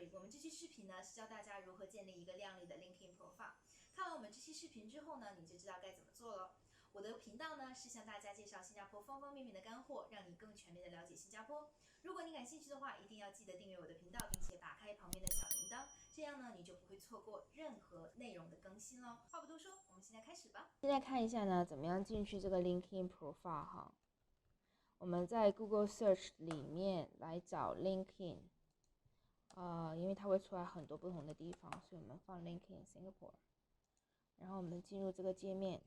Ashley。我们这期视频呢是教大家如何建立一个靓丽的 LinkedIn profile。看完我们这期视频之后呢，你就知道该怎么做了。我的频道呢是向大家介绍新加坡方方面面的干货，让你更全面的了解新加坡。如果你感兴趣的话，一定要记得订阅我的频道，并且打开旁边的小铃铛，这样呢你就不会错过任何内容的更新喽。话不多说，我们现在开始吧。现在看一下呢，怎么样进去这个 LinkedIn profile 哈？我们在 Google Search 里面来找 LinkedIn，因为它会出来很多不同的地方，所以我们放 LinkedIn Singapore。然后我们进入这个界面，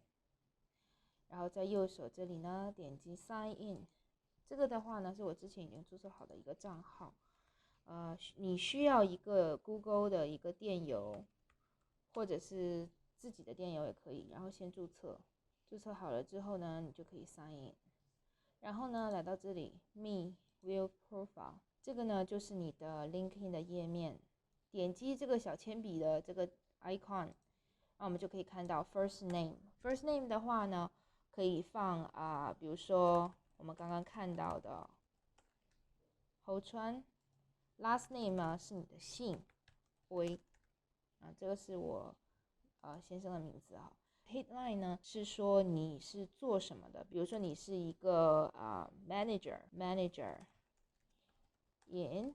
然后在右手这里呢，点击 Sign In。这个的话呢，是我之前已经注册好的一个账号。你需要一个 Google 的一个电邮，或者是自己的电邮也可以，然后先注册。注册好了之后呢，你就可以 sign in。然后呢，来到这里 Me View Profile， 这个呢就是你的 LinkedIn 的页面。点击这个小铅笔的这个 icon， 那我们就可以看到 First Name。First Name 的话呢，可以放比如说我们刚刚看到的侯川。Last name 呢是你的姓，这个是我先生的名字啊。Headline 呢是说你是做什么的，比如说你是一个manager in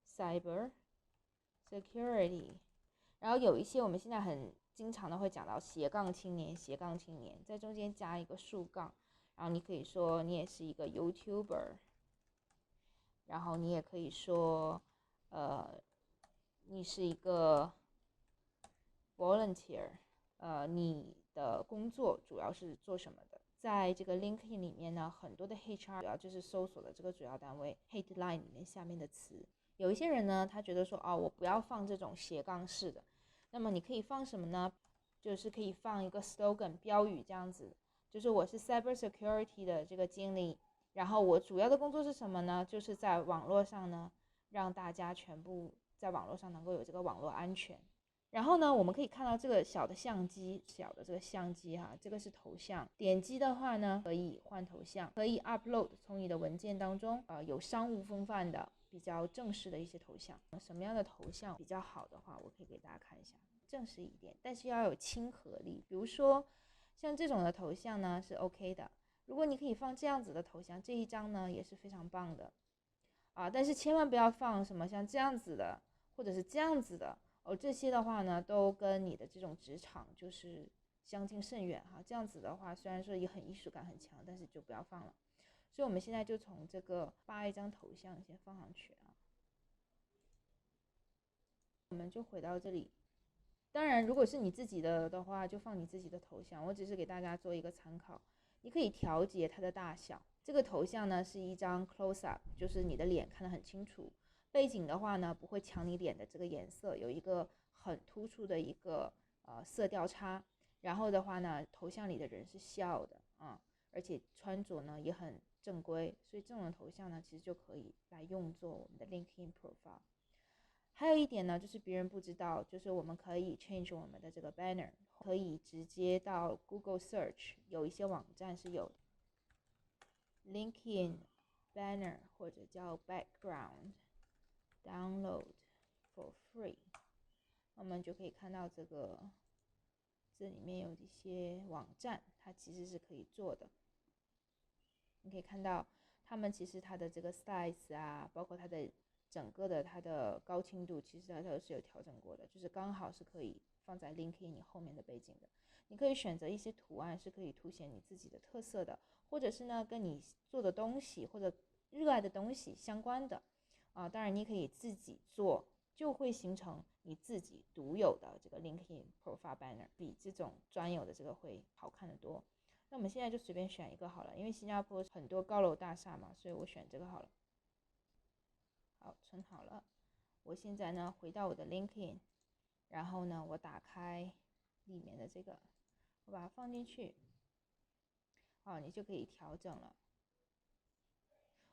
cyber security。然后有一些我们现在很经常的会讲到斜杠青年，在中间加一个竖杠，然后你可以说你也是一个 YouTuber。然后你也可以说，你是一个 volunteer，你的工作主要是做什么的？在这个 LinkedIn 里面呢，很多的 HR 主要就是搜索的这个主要单位 headline 里面下面的词。有一些人呢，他觉得说，我不要放这种斜杠式的，那么你可以放什么呢？就是可以放一个 slogan 标语这样子，就是我是 cyber security 的这个经理。然后我主要的工作是什么呢？就是在网络上呢，让大家全部在网络上能够有这个网络安全。然后呢，我们可以看到这个小的这个相机哈，这个是头像。点击的话呢，可以换头像，可以 upload 从你的文件当中，有商务风范的、比较正式的一些头像。什么样的头像比较好的话，我可以给大家看一下，正式一点，但是要有亲和力。比如说像这种的头像呢是 OK 的。如果你可以放这样子的头像，这一张呢也是非常棒的但是千万不要放什么像这样子的，或者是这样子的这些的话呢，都跟你的这种职场就是相近甚远哈。这样子的话，虽然说也很艺术感很强，但是就不要放了。所以我们现在就从这个扒一张头像先放上去我们就回到这里。当然，如果是你自己的话，就放你自己的头像。我只是给大家做一个参考。你可以调节它的大小。这个头像呢是一张 close up， 就是你的脸看得很清楚。背景的话呢，不会抢你脸的这个颜色，有一个很突出的一个色调差。然后的话呢，头像里的人是笑的而且穿着呢也很正规，所以这种的头像呢，其实就可以来用作我们的 LinkedIn profile。还有一点呢，就是别人不知道，就是我们可以 change 我们的这个 banner， 可以直接到 Google Search， 有一些网站是有 LinkedIn banner 或者叫 background download for free， 我们就可以看到这里面有一些网站，它其实是可以做的。你可以看到他们其实它的这个 size 包括它的整个的它的高清度，其实它都是有调整过的，就是刚好是可以放在 LinkedIn 你后面的背景的。你可以选择一些图案是可以凸显你自己的特色的，或者是呢跟你做的东西或者热爱的东西相关的当然你可以自己做，就会形成你自己独有的这个 LinkedIn profile banner， 比这种专有的这个会好看得多。那我们现在就随便选一个好了，因为新加坡很多高楼大厦嘛，所以我选这个好了。好，存好了。我现在呢回到我的 LinkedIn， 然后呢我打开里面的这个，我把它放进去。你就可以调整了。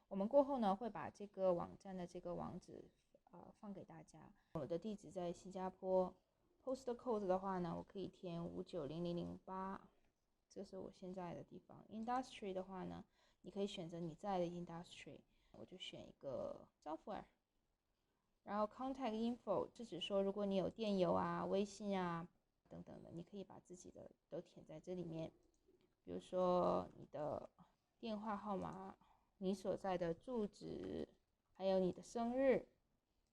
我们过后呢会把这个网站的这个网址放给大家。我的地址在新加坡 ，Postal Code 的话呢，我可以填590008，这是我现在的地方。Industry 的话呢，你可以选择你在的 Industry， 我就选一个 Software。然后 contact info 是指说如果你有电邮啊、微信啊等等的，你可以把自己的都填在这里面，比如说你的电话号码、你所在的住址，还有你的生日，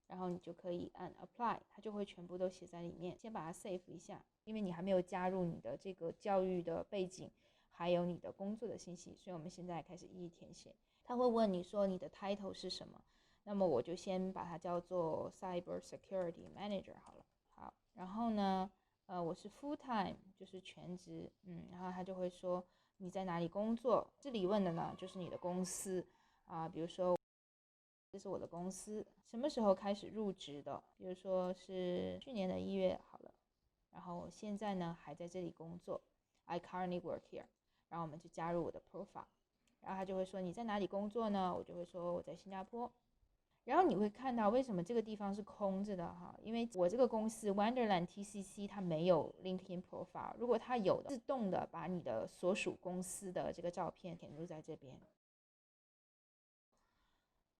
然后你就可以按 apply， 它就会全部都写在里面。先把它 save 一下，因为你还没有加入你的这个教育的背景，还有你的工作的信息，所以我们现在开始一一填写。他会问你说你的 title 是什么，那么我就先把它叫做 Cyber Security Manager 好了。好，然后呢，我是 full time， 就是全职，然后他就会说你在哪里工作。这里问的呢，就是你的公司啊，比如说这是我的公司，什么时候开始入职的？比如说是去年的1月好了，然后我现在呢还在这里工作 ，I currently work here， 然后我们就加入我的 profile， 然后他就会说你在哪里工作呢？我就会说我在新加坡。然后你会看到为什么这个地方是空着的哈，因为我这个公司 Wonderland TCC 它没有 LinkedIn profile， 如果它有的，自动的把你的所属公司的这个照片填入在这边。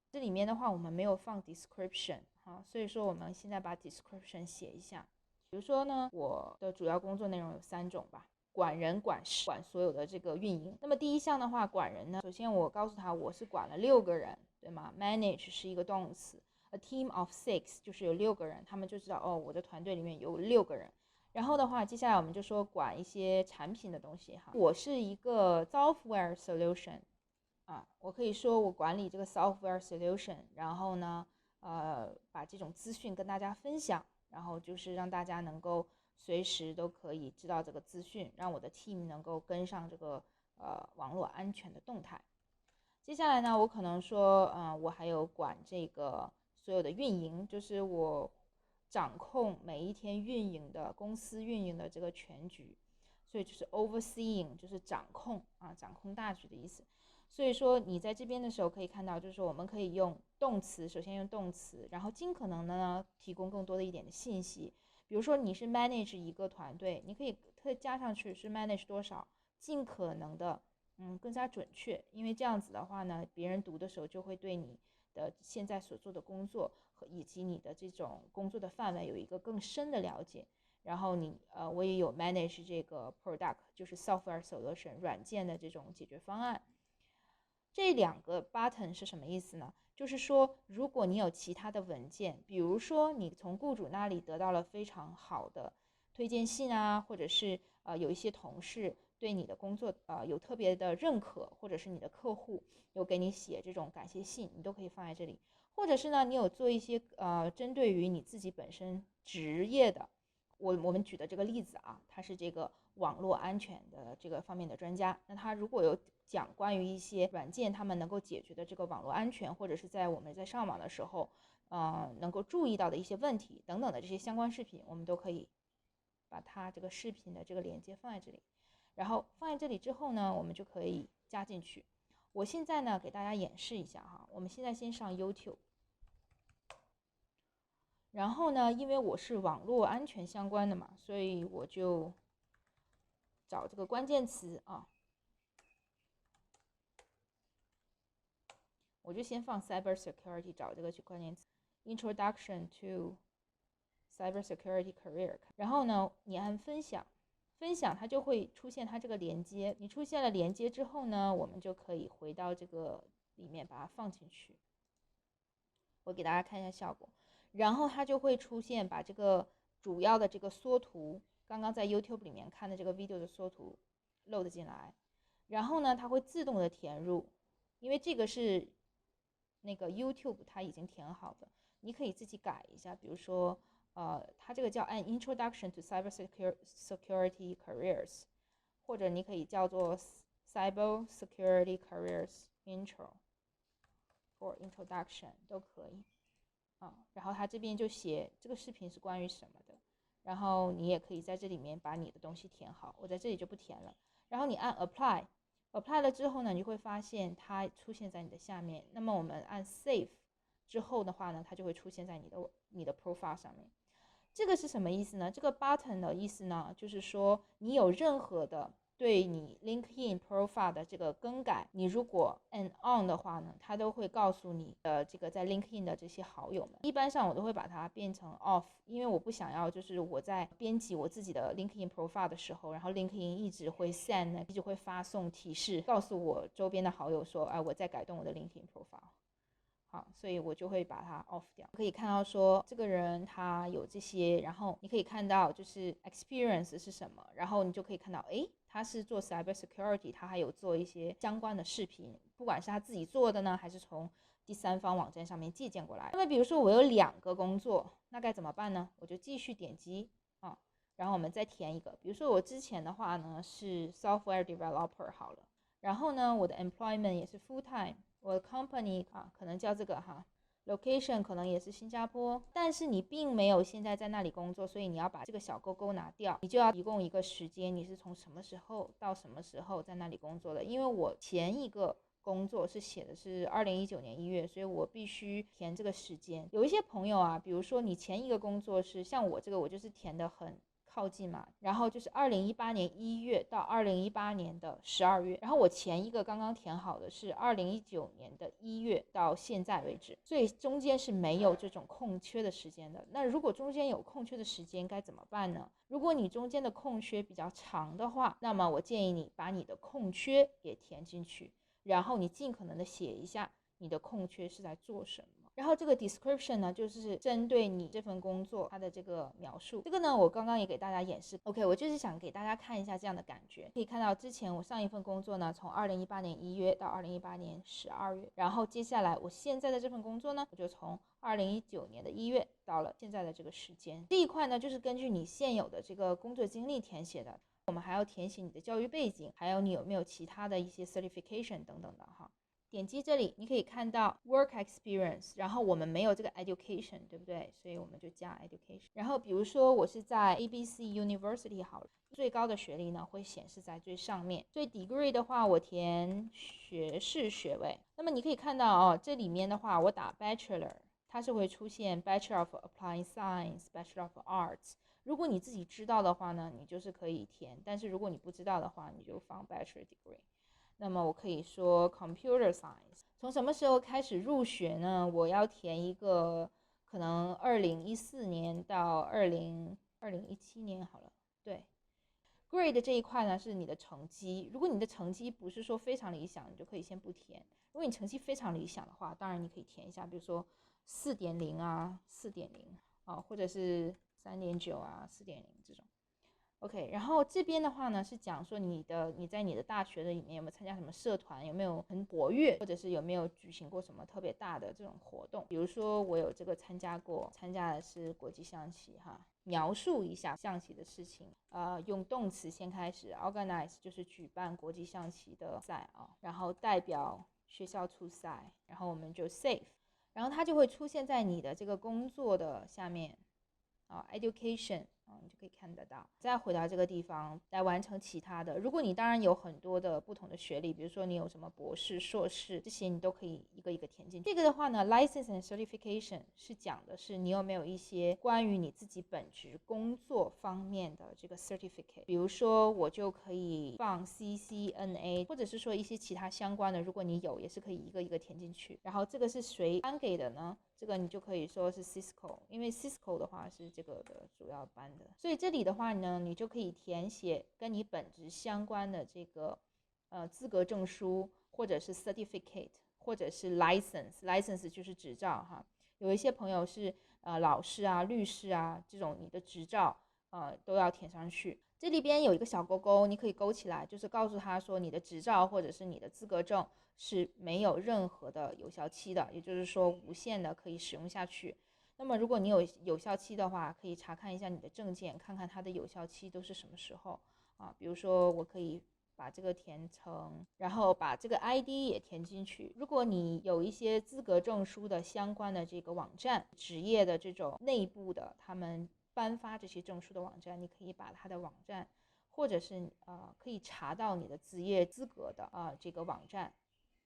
这里面的话我们没有放 description 哈，所以说我们现在把 description 写一下。比如说呢，我的主要工作内容有3种吧，管人、管事、管所有的这个运营。那么第一项的话，管人呢，首先我告诉他我是管了6个人，对吗？ Manage 是一个动词， A team of 6就是有6个人，他们就知道哦，我的团队里面有6个人。然后的话，接下来我们就说管一些产品的东西哈。我是一个 software solution，我可以说我管理这个 software solution， 然后呢，把这种资讯跟大家分享，然后就是让大家能够随时都可以知道这个资讯，让我的 team 能够跟上这个网络安全的动态。接下来呢，我可能说，我还有管这个所有的运营，就是我掌控每一天运营的公司运营的这个全局，所以就是 overseeing， 就是掌控掌控大局的意思。所以说你在这边的时候可以看到，就是说我们可以用动词，首先用动词，然后尽可能的呢提供更多的一点的信息。比如说你是 manage 一个团队，你可以加上去是 manage 多少，尽可能的更加准确，因为这样子的话呢，别人读的时候就会对你的现在所做的工作以及你的这种工作的范围有一个更深的了解。然后我也有 manage 这个 product， 就是 software solution 软件的这种解决方案。这2个 button 是什么意思呢？就是说，如果你有其他的文件，比如说你从雇主那里得到了非常好的推荐信啊，或者是有一些同事对你的工作有特别的认可，或者是你的客户有给你写这种感谢信，你都可以放在这里。或者是呢，你有做一些针对于你自己本身职业的，我们举的这个例子啊，他是这个网络安全的这个方面的专家，那他如果有讲关于一些软件他们能够解决的这个网络安全，或者是在我们在上网的时候能够注意到的一些问题等等的这些相关视频，我们都可以把它这个视频的这个链接放在这里。然后放在这里之后呢，我们就可以加进去。我现在呢给大家演示一下哈，我们现在先上 YouTube， 然后呢，因为我是网络安全相关的嘛，所以我就找这个关键词我就先放 cyber security， 找这个关键词 Introduction to Cyber Security Career， 然后呢，你按分享，分享它就会出现它这个连接。你出现了连接之后呢，我们就可以回到这个里面把它放进去。我给大家看一下效果，然后它就会出现把这个主要的这个缩图，刚刚在 YouTube 里面看的这个 video 的缩图 load 进来，然后呢，它会自动的填入，因为这个是那个 YouTube 它已经填好的，你可以自己改一下，比如说它这个叫An Introduction to Cyber Security Careers， 或者你可以叫做 Cyber Security Careers Intro for Introduction 都可以然后它这边就写这个视频是关于什么的，然后你也可以在这里面把你的东西填好，我在这里就不填了。然后你按 Apply 了之后呢，你就会发现它出现在你的下面。那么我们按 Save 之后的话呢，它就会出现在你的 Profile 上面。这个是什么意思呢？这个 button 的意思呢，就是说你有任何的对你 LinkedIn profile 的这个更改，你如果 and on 的话呢，它都会告诉你的这个在 LinkedIn 的这些好友们。一般上我都会把它变成 off， 因为我不想要就是我在编辑我自己的 LinkedIn profile 的时候，然后 LinkedIn 一直会 send， 一直会发送提示告诉我周边的好友说，我在改动我的 LinkedIn profile。好，所以我就会把它 off 掉。可以看到说这个人他有这些，然后你可以看到就是 experience 是什么，然后你就可以看到，他是做 cyber security， 他还有做一些相关的视频，不管是他自己做的呢，还是从第三方网站上面借鉴过来。那么比如说我有2个工作，那该怎么办呢？我就继续点击啊，然后我们再填一个。比如说我之前的话呢是 software developer 好了，然后呢我的 employment 也是 full time。我的 company 可能叫这个location 可能也是新加坡，但是你并没有现在在那里工作，所以你要把这个小勾勾拿掉，你就要提供一个时间，你是从什么时候到什么时候在那里工作的。因为我前一个工作是写的是2019年1月，所以我必须填这个时间。有一些朋友比如说你前一个工作是像我这个，我就是填的很靠近嘛，然后就是2018年1月到2018年的12月，然后我前一个刚刚填好的是2019年的1月到现在为止，所以中间是没有这种空缺的时间的。那如果中间有空缺的时间该怎么办呢？如果你中间的空缺比较长的话，那么我建议你把你的空缺也填进去，然后你尽可能的写一下你的空缺是在做什么。然后这个 description 呢，就是针对你这份工作它的这个描述。这个呢，我刚刚也给大家演示。OK， 我就是想给大家看一下这样的感觉。可以看到之前我上一份工作呢，从2018年1月到2018年12月，然后接下来我现在的这份工作呢，我就从2019年的1月到了现在的这个时间。这一块呢，就是根据你现有的这个工作经历填写的。我们还要填写你的教育背景，还有你有没有其他的一些 certification 等等的哈。点击这里，你可以看到 work experience， 然后我们没有这个 education， 对不对？所以我们就加 education。然后比如说我是在 ABC University 好了，最高的学历呢会显示在最上面。所以 degree 的话，我填学士学位。那么你可以看到这里面的话，我打 bachelor， 它是会出现 Bachelor of Applied Science、Bachelor of Arts。如果你自己知道的话呢，你就是可以填；但是如果你不知道的话，你就放 bachelor degree。那么我可以说 computer science。从什么时候开始入学呢？我要填一个可能2014年到2017年好了。对 ，grade 这一块呢是你的成绩。如果你的成绩不是说非常理想，你就可以先不填。如果你成绩非常理想的话，当然你可以填一下，比如说4.0啊、4.0或者是3.9啊、4.0这种。OK， 然后这边的话呢是讲说你在你的大学的里面有没有参加什么社团，有没有很活跃，或者是有没有举行过什么特别大的这种活动。比如说我有这个参加的是国际象棋哈。描述一下象棋的事情，用动词先开始 ，organize 就是举办国际象棋的赛然后代表学校出赛，然后我们就 save， 然后它就会出现在你的这个工作的下面education。你就可以看得到。再回到这个地方来完成其他的。如果你当然有很多的不同的学历，比如说你有什么博士、硕士，这些你都可以一个一个填进去。这个的话呢 ，license and certification 是讲的是你有没有一些关于你自己本职工作方面的这个 certificate。比如说我就可以放 CCNA， 或者是说一些其他相关的，如果你有也是可以一个一个填进去。然后这个是谁颁给的呢？这个你就可以说是 Cisco， 因为 Cisco 的话是这个的主要颁的，所以这里的话呢，你就可以填写跟你本职相关的这个资格证书，或者是 certificate， 或者是 license 就是执照哈。有一些朋友是老师啊、律师啊这种，你的执照都要填上去。这里边有一个小勾勾，你可以勾起来，就是告诉他说你的执照或者是你的资格证是没有任何的有效期的，也就是说无限的可以使用下去。那么如果你有有效期的话，可以查看一下你的证件，看看它的有效期都是什么时候比如说我可以把这个填成，然后把这个 ID 也填进去。如果你有一些资格证书的相关的这个网站，职业的这种内部的他们颁发这些证书的网站，你可以把它的网站，或者是可以查到你的职业资格的这个网站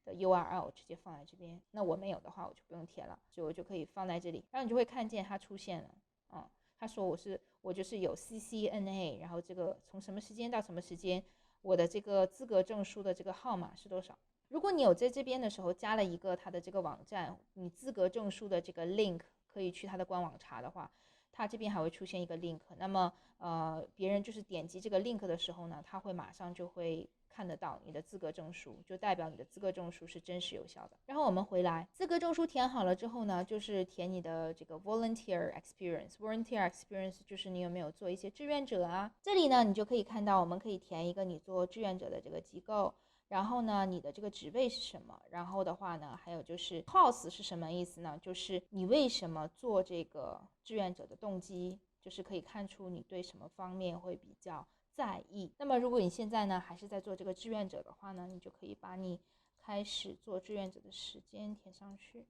的 URL 直接放在这边。那我没有的话，我就不用填了，所以我就可以放在这里，然后你就会看见它出现了他说我就是有 CCNA， 然后这个从什么时间到什么时间我的这个资格证书的这个号码是多少。如果你有在这边的时候加了一个它的这个网站，你资格证书的这个 link 可以去它的官网查的话，它这边还会出现一个 link。那么别人就是点击这个 link 的时候呢，他会马上就会看得到你的资格证书，就代表你的资格证书是真实有效的。然后我们回来，资格证书填好了之后呢，就是填你的这个 volunteer experience。volunteer experience 就是你有没有做一些志愿者啊。这里呢，你就可以看到，我们可以填一个你做志愿者的这个机构。然后呢，你的这个职位是什么？然后的话呢，还有就是 cause 是什么意思呢？就是你为什么做这个志愿者的动机，就是可以看出你对什么方面会比较在意。那么如果你现在呢还是在做这个志愿者的话呢，你就可以把你开始做志愿者的时间填上去。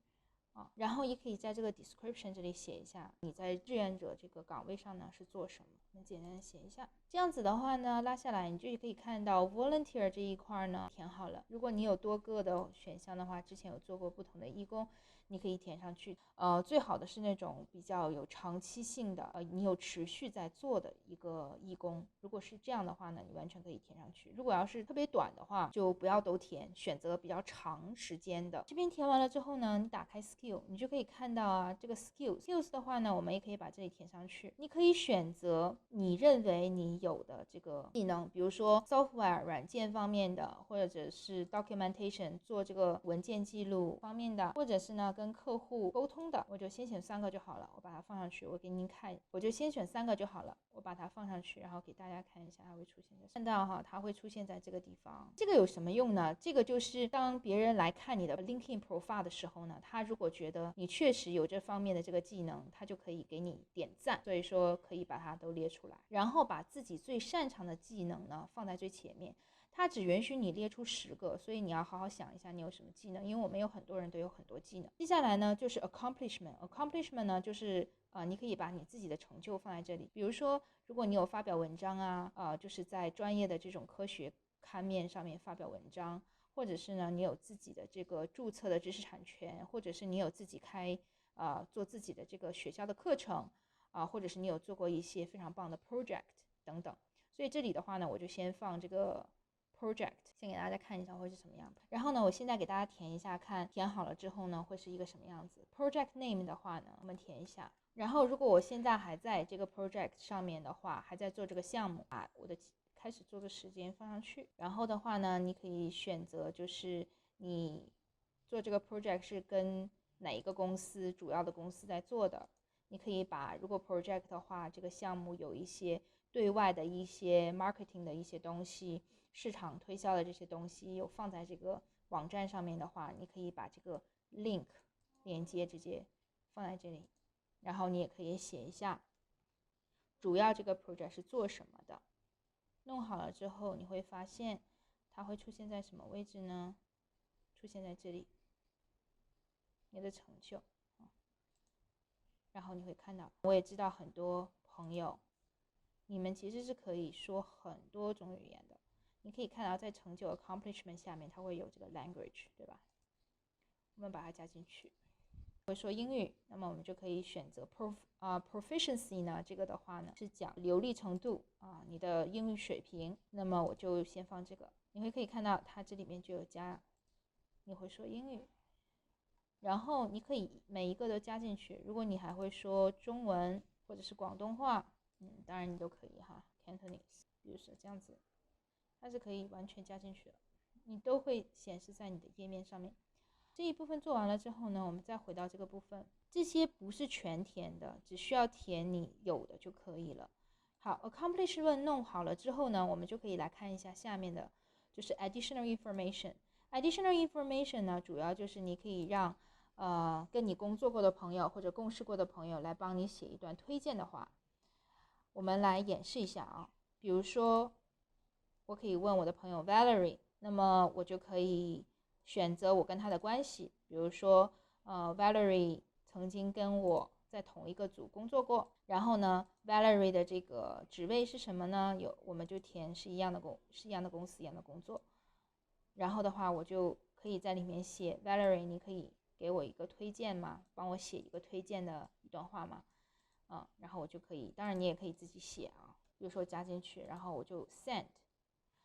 然后也可以在这个 description 这里写一下你在志愿者这个岗位上呢是做什么，我们简单的写一下。这样子的话呢，拉下来你就可以看到 volunteer 这一块呢填好了。如果你有多个的选项的话，之前有做过不同的义工，你可以填上去。最好的是那种比较有长期性的，你有持续在做的一个义工。如果是这样的话呢，你完全可以填上去。如果要是特别短的话，就不要都填，选择比较长时间的。这边填完了之后呢，你打开 skill， 你就可以看到啊，这个 skills 的话呢，我们也可以把这里填上去。你可以选择你认为你有的这个技能，比如说 software 软件方面的，或者是 documentation 做这个文件记录方面的，或者是呢跟客户沟通的，我就先选3个就好了，我把它放上去，我给您看，我就先选3个就好了，我把它放上去，然后给大家看一下它会出现在，看到哈，它会出现在这个地方。这个有什么用呢？这个就是当别人来看你的 LinkedIn profile 的时候呢，他如果觉得你确实有这方面的这个技能，他就可以给你点赞。所以说可以把它都列出来，然后把自己最擅长的技能呢放在最前面。它只允许你列出10个，所以你要好好想一下你有什么技能，因为我们有很多人都有很多技能。接下来呢就是 accomplishment 呢就是你可以把你自己的成就放在这里，比如说如果你有发表文章啊，就是在专业的这种科学刊面上面发表文章，或者是呢你有自己的这个注册的知识产权，或者是你有自己做自己的这个学校的课程或者是你有做过一些非常棒的 project 等等。所以这里的话呢，我就先放这个 project， 先给大家看一下会是什么样的。然后呢，我现在给大家填一下，看填好了之后呢，会是一个什么样子。project name 的话呢，我们填一下。然后如果我现在还在这个 project 上面的话，还在做这个项目，把我的开始做的时间放上去。然后的话呢，你可以选择就是你做这个 project 是跟哪一个公司主要的公司在做的。你可以把如果 project 的话，这个项目有一些对外的一些 marketing 的一些东西，市场推销的这些东西有放在这个网站上面的话，你可以把这个 link 链接直接放在这里。然后你也可以写一下主要这个 project 是做什么的。弄好了之后，你会发现它会出现在什么位置呢？出现在这里，你的成就。然后你会看到，我也知道很多朋友，你们其实是可以说很多种语言的。你可以看到在成就 accomplishment 下面，它会有这个 language， 对吧？我们把它加进去。会说英语，那么我们就可以选择 proficiency 呢，这个的话呢是讲流利程度你的英语水平。那么我就先放这个，你会可以看到它这里面就有加你会说英语，然后你可以每一个都加进去。如果你还会说中文或者是广东话，当然你都可以哈 ，Cantonese， 比如说这样子，它是可以完全加进去的，你都会显示在你的页面上面。这一部分做完了之后呢，我们再回到这个部分，这些不是全填的，只需要填你有的就可以了。好 ，accomplishment 弄好了之后呢，我们就可以来看一下下面的，就是 additional information。additional information 呢，主要就是你可以让跟你工作过的朋友或者共事过的朋友来帮你写一段推荐的话。我们来演示一下啊，比如说我可以问我的朋友 Valerie， 那么我就可以选择我跟他的关系，比如说Valerie 曾经跟我在同一个组工作过，然后呢 Valerie 的这个职位是什么呢？我们就填是一样的公司一样的工作。然后的话我就可以在里面写 Valerie 你可以给我一个推荐吗？帮我写一个推荐的一段话吗？然后我就可以，当然你也可以自己写比如说加进去，然后我就 send，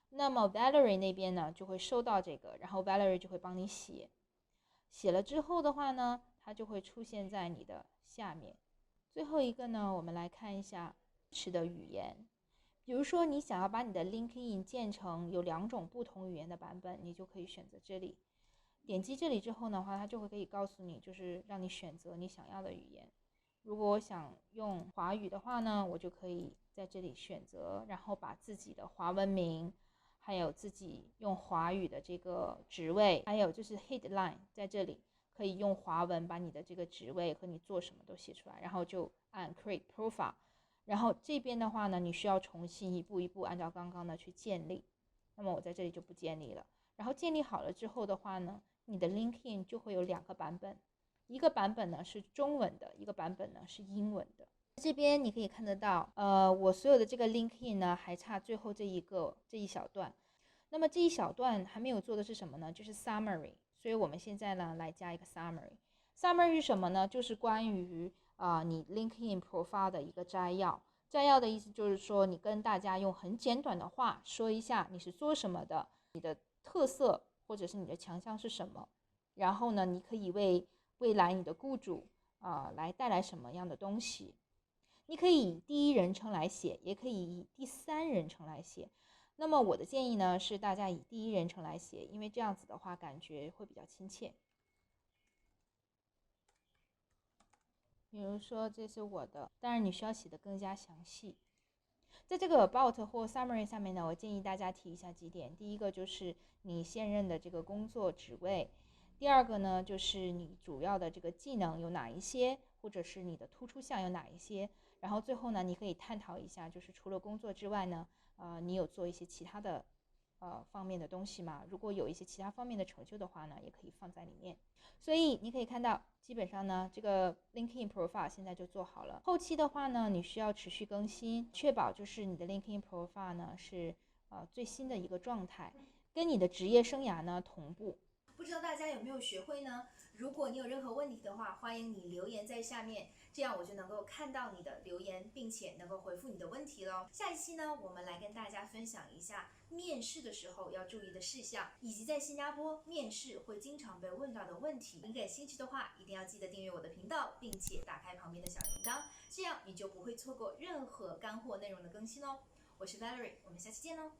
那么 Valerie 那边呢就会收到这个，然后 Valerie 就会帮你写。写了之后的话呢，它就会出现在你的下面。最后一个呢，我们来看一下支持的语言。比如说你想要把你的 LinkedIn 建成有2种不同语言的版本，你就可以选择这里。点击这里之后的话，它就会可以告诉你，就是让你选择你想要的语言。如果我想用华语的话呢，我就可以在这里选择，然后把自己的华文名，还有自己用华语的这个职位，还有就是 headline 在这里可以用华文把你的这个职位和你做什么都写出来，然后就按 create profile。然后这边的话呢，你需要重新一步一步按照刚刚的去建立。那么我在这里就不建立了。然后建立好了之后的话呢，你的 LinkedIn 就会有2个版本，一个版本呢是中文的，一个版本呢是英文的。这边你可以看得到，我所有的这个 LinkedIn 呢还差最后这一小段。那么这一小段还没有做的是什么呢？就是 summary。所以我们现在呢来加一个 summary。summary 是什么呢？就是关于你 LinkedIn profile 的一个摘要。摘要的意思就是说，你跟大家用很简短的话说一下你是做什么的，你的特色或者是你的强项是什么，然后呢，你可以为未来你的雇主来带来什么样的东西。你可以以第一人称来写，也可以以第3人称来写。那么我的建议呢是大家以第一人称来写，因为这样子的话感觉会比较亲切。比如说这是我的，当然你需要写的更加详细。在这个 about 或 summary 下面呢，我建议大家提一下几点。第一个就是你现任的这个工作职位，第二个呢就是你主要的这个技能有哪一些，或者是你的突出项有哪一些。然后最后呢，你可以探讨一下，就是除了工作之外呢，你有做一些其他的方面的东西吗？如果有一些其他方面的成就的话呢，也可以放在里面。所以你可以看到，基本上呢，这个 LinkedIn profile 现在就做好了。后期的话呢，你需要持续更新，确保就是你的 LinkedIn profile 呢是最新的一个状态，跟你的职业生涯呢同步。不知道大家有没有学会呢？如果你有任何问题的话，欢迎你留言在下面，这样我就能够看到你的留言，并且能够回复你的问题咯。下一期呢，我们来跟大家分享一下面试的时候要注意的事项，以及在新加坡面试会经常被问到的问题。你感兴趣的话，一定要记得订阅我的频道，并且打开旁边的小铃铛，这样你就不会错过任何干货内容的更新哦。我是 Valerie，我们下期见喽。